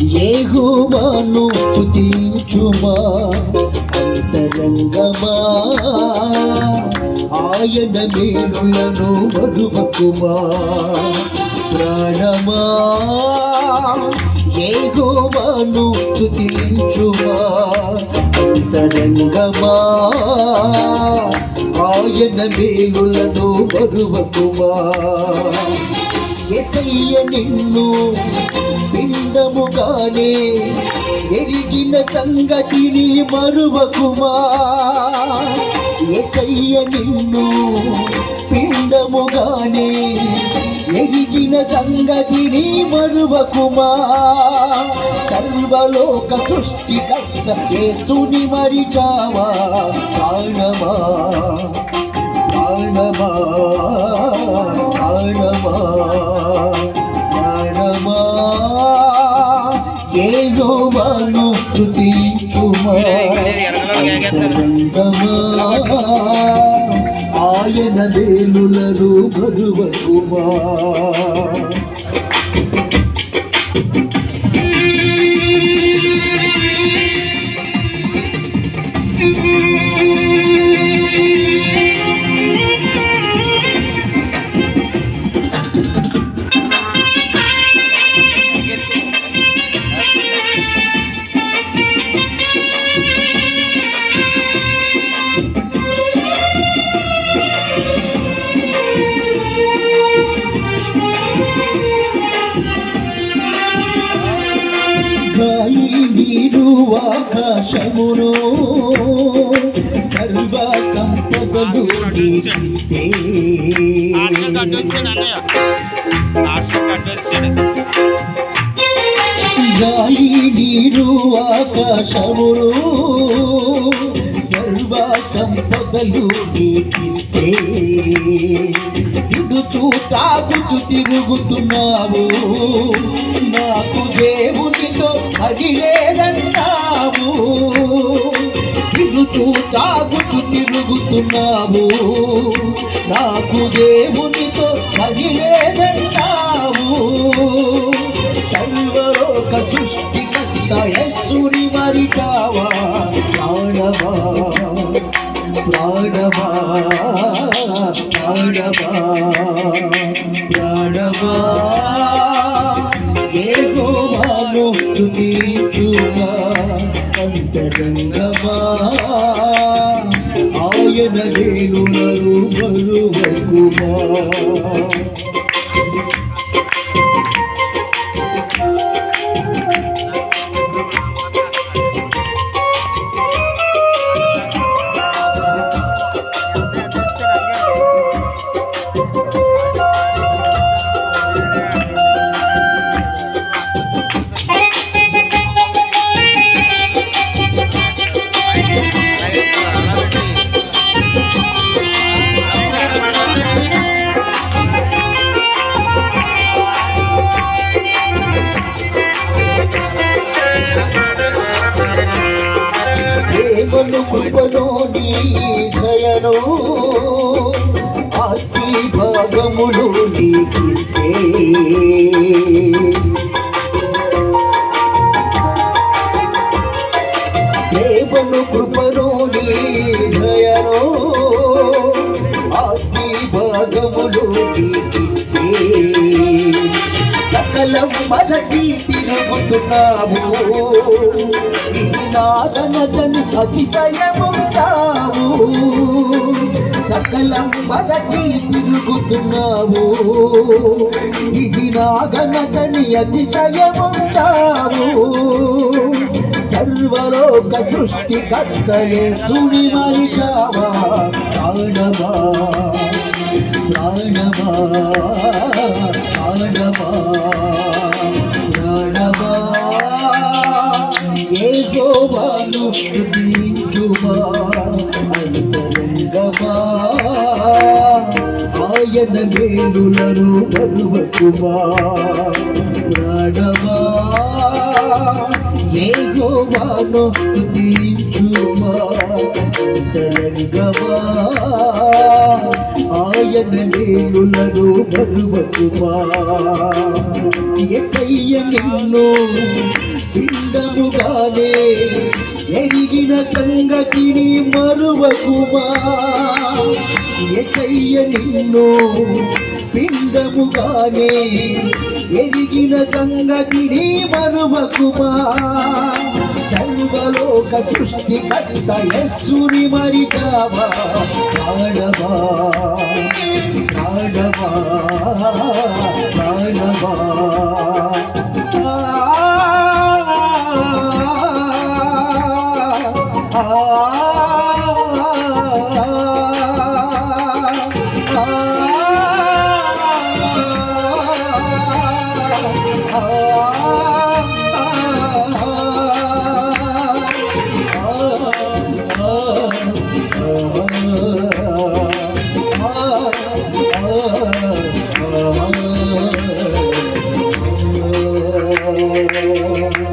యెహోవాను స్తుతించుమా అంతరంగమా, ఆయన మేలులను మరువకుమా. ప్రాణమా యెహోవాను స్తుతించుమా అంతరంగమా, ఆయన మేలులను మరువకుమా. యేసయ్య నిన్ను పిండముగానే ఎరిగిన సంగతిని మరువకుమా. యేసయ్య నిన్ను పిండముగానే ఎరిగిన సంగతిని మరువకుమా. సర్వలోక సృష్టికర్త యేసుని మరిచావా. ప్రాణమా ప్రాణమా ప్రాణమా ప్రాణమా యెహోవాను స్తుతించుమా అంతరంగమా, ఆయన మేలులను మరువకుమా. గాలి నీరు ఆకాశమును సర్వ సంపదలు నీకిస్తే, గాలి నీరు ఆకాశమును సర్వ సంపదలు నీకిస్తే, ఇడుచు తాగుచు తిరుగుతున్నావు, నాకు దేవునితో అది లేదన్నావు. ఇడుచు తాగుచు తిరుగుతున్నావు, నాకు దేవునితో అది లేదన్నావు. సర్వలోక సృష్టికర్త యేసుని మరిచావా. ప్రాణమా ప్రాణమా ప్రాణమా ప్రాణమా యెహోవాను స్తుతించుమా అంతరంగమా, ఆయన మేలులను మరువకుమా. ప్రేమను కృపను నీ దయను ఆస్తి భాగములు నీకిస్తే, ప్రేమను కృపను నీ దయను ఆస్తి భాగములు నీకిస్తే, సకలం మరచి తిరుగుతున్నావు, ఇది నాదనదని అతిశయముంటావు. సకలం మరచి తిరుగుతున్నావు, ఇది నాగనదని అతిశయముంటావు. సర్వలోక సృష్టికర్త యేసుని మరిచావా. ప్రాణమా ప్రాణమా ప్రాణమా ప్రాణమా యెహోవాను స్తుతించుమా అంతరంగమా, ఆయన మేలులను మరువకుమా. ప్రాణమా యెహోవాను స్తుతించుమా అంతరంగమా, ఆయన మేలులను మరువకుమా. యేసయ్య నిన్ను పిండముగానే ఎరిగిన సంగతిని మరువకుమా ఎకయ్య నిన్ను పిండముగానే ఎరిగిన సంగతిని మరువకుమా సర్వలోక సృష్టికర్త యస్సుని మరిచావా ప్రాణమా ప్రాణమా ప్రాణమా Oh